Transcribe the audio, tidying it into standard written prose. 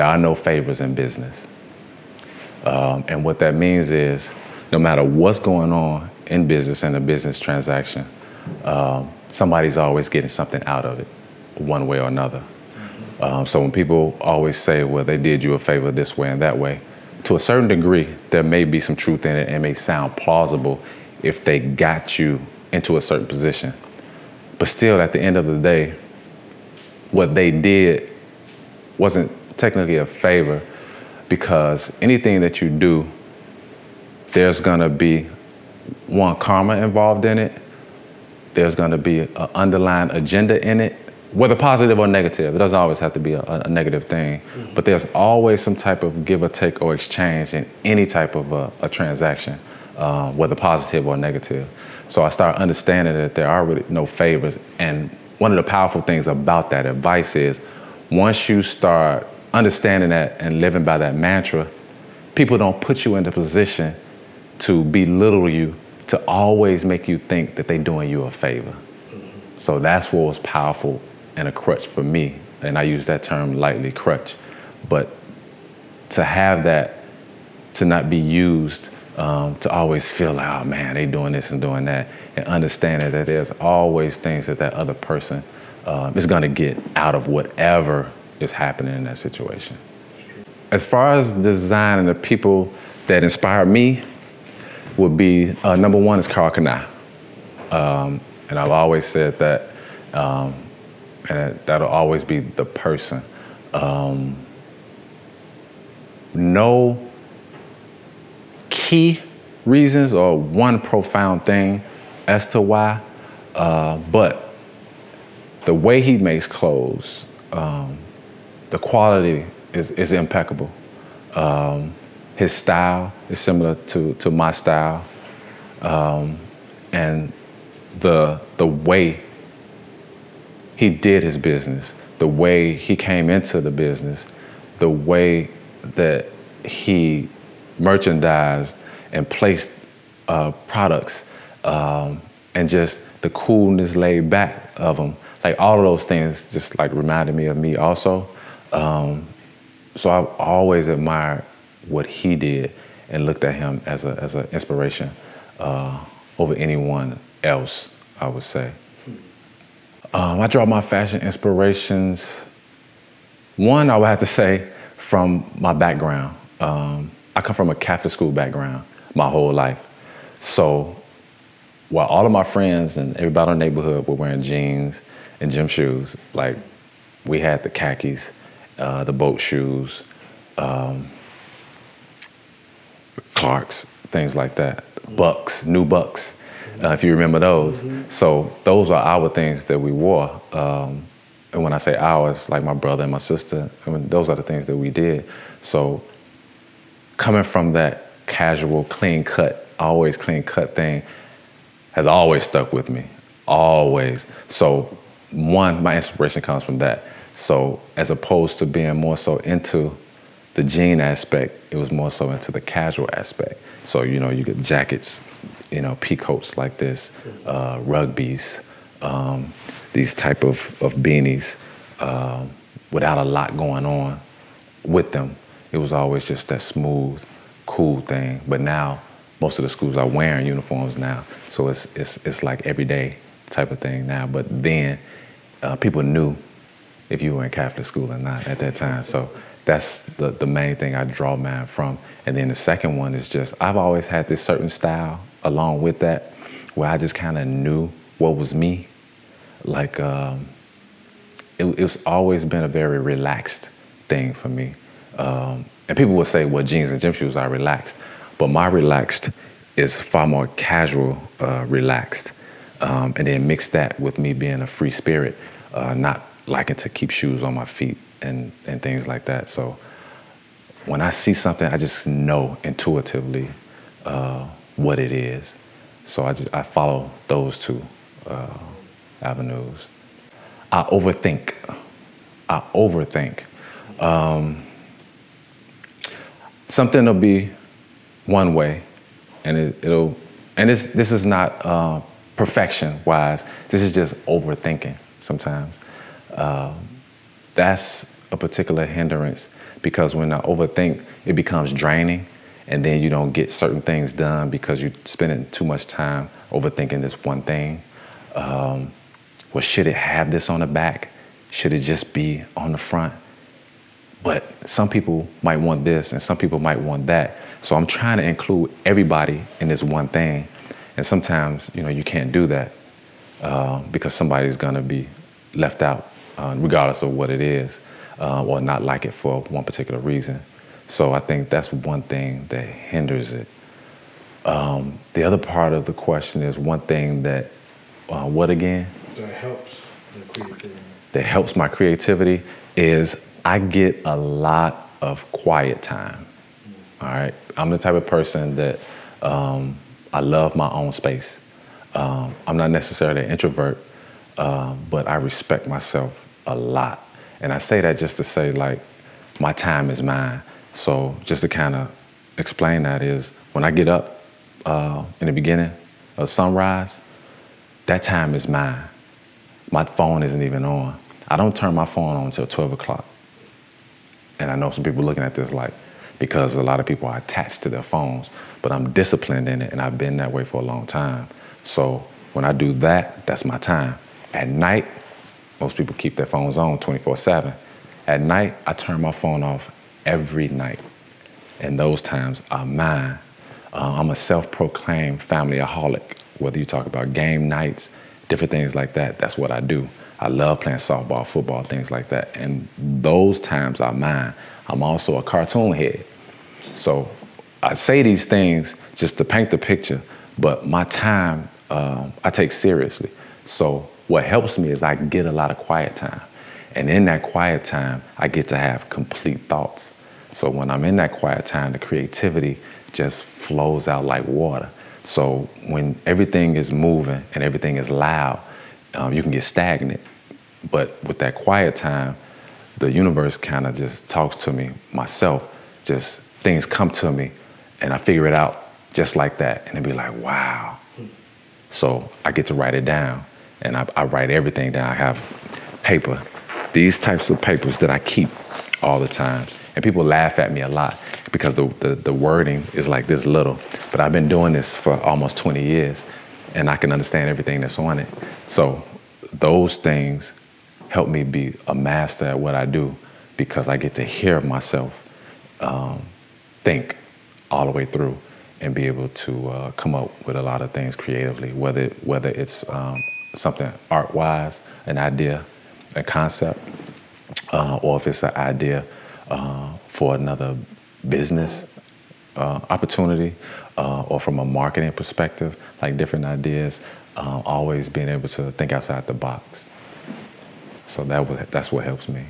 there are no favors in business. And what that means is no matter what's going on in business and a business transaction, somebody's always getting something out of it one way or another. So when people always say, well, they did you a favor this way and that way, to a certain degree, there may be some truth in it and it may sound plausible if they got you into a certain position. But still, at the end of the day, what they did wasn't technically a favor, because anything that you do, there's gonna be one, karma involved in it. There's gonna be an underlying agenda in it, whether positive or negative. It doesn't always have to be a negative thing, but there's always some type of give or take or exchange in any type of a transaction, whether positive or negative. So I start understanding that there are really no favors. And one of the powerful things about that advice is once you start understanding that and living by that mantra, people don't put you in the position to belittle you, to always make you think that they're doing you a favor. So that's what was powerful and a crutch for me. And I use that term lightly, crutch. But to have that, to not be used, to always feel like, oh man, they doing this and doing that, and understanding that there's always things that that other person is gonna get out of whatever is happening in that situation. As far as design and the people that inspire me would be, number one is Karl Kani. And I've always said that, and that'll always be the person. No key reasons or one profound thing as to why, but the way he makes clothes, the quality is impeccable. His style is similar to my style, and the way he did his business, the way he came into the business, the way that he merchandised and placed products, and just the coolness laid back of him. Like all of those things just like reminded me of me also. So I've always admired what he did and looked at him as an inspiration over anyone else, I would say. I draw my fashion inspirations, one, I would have to say, from my background. I come from a Catholic school background my whole life. So while all of my friends and everybody in the neighborhood were wearing jeans and gym shoes, like we had the khakis, the boat shoes, Clarks, things like that. Bucks, new Bucks, if you remember those. So those are our things that we wore. And when I say ours, like my brother and my sister, I mean, those are the things that we did. So coming from that casual, clean cut, always clean cut thing has always stuck with me, always. So one, my inspiration comes from that. So as opposed to being more so into the jean aspect, it was more so into the casual aspect. So, you know, you get jackets, you know, peacoats like this, rugbies, these type of beanies, without a lot going on with them. It was always just that smooth, cool thing. But now, most of the schools are wearing uniforms now. So it's like everyday type of thing now. But then, people knew if you were in Catholic school or not at that time. So that's the main thing I draw mine from. And then the second one is just, I've always had this certain style along with that, where I just kind of knew what was me. Like, it's always been a very relaxed thing for me. And people will say, well, jeans and gym shoes are relaxed. But my relaxed is far more casual, relaxed. And then mix that with me being a free spirit, not liking to keep shoes on my feet and things like that. So when I see something, I just know intuitively what it is. So I follow those two avenues. I overthink. Something will be one way, and this is not perfection-wise. This is just overthinking sometimes. That's a particular hindrance because when I overthink, it becomes draining, and then you don't get certain things done because you're spending too much time overthinking this one thing. Well, should it have this on the back? Should it just be on the front? But some people might want this and some people might want that. So I'm trying to include everybody in this one thing. And sometimes, you can't do that because somebody's gonna be left out regardless of what it is or not like it for one particular reason. So I think that's one thing that hinders it. The other part of the question is one thing that, what again? That helps the creativity. That helps my creativity is I get a lot of quiet time. All right, I'm the type of person that I love my own space. I'm not necessarily an introvert, but I respect myself a lot. And I say that just to say, like, my time is mine. So just to kind of explain that is, when I get up in the beginning of sunrise, that time is mine. My phone isn't even on. I don't turn my phone on until 12 o'clock. And I know some people looking at this like, because a lot of people are attached to their phones, but I'm disciplined in it and I've been that way for a long time. So when I do that, that's my time. At night, most people keep their phones on 24/7. At night, I turn my phone off every night. And those times are mine. I'm a self-proclaimed family-aholic. Whether you talk about game nights, different things like that, that's what I do. I love playing softball, football, things like that. And those times are mine. I'm also a cartoon head. So I say these things just to paint the picture, but my time, I take seriously. So what helps me is I get a lot of quiet time. And in that quiet time, I get to have complete thoughts. So when I'm in that quiet time, the creativity just flows out like water. So when everything is moving and everything is loud, you can get stagnant. But with that quiet time, the universe kind of just talks to me, myself, just things come to me and I figure it out just like that. And it'd be like, wow. So I get to write it down and I write everything down. I have paper, these types of papers that I keep all the time. And people laugh at me a lot because the wording is like this little, but I've been doing this for almost 20 years and I can understand everything that's on it. So those things help me be a master at what I do because I get to hear myself think all the way through and be able to come up with a lot of things creatively, whether it's something art-wise, an idea, a concept, or if it's an idea for another business opportunity, or from a marketing perspective, like different ideas, always being able to think outside the box. So that's what helps me.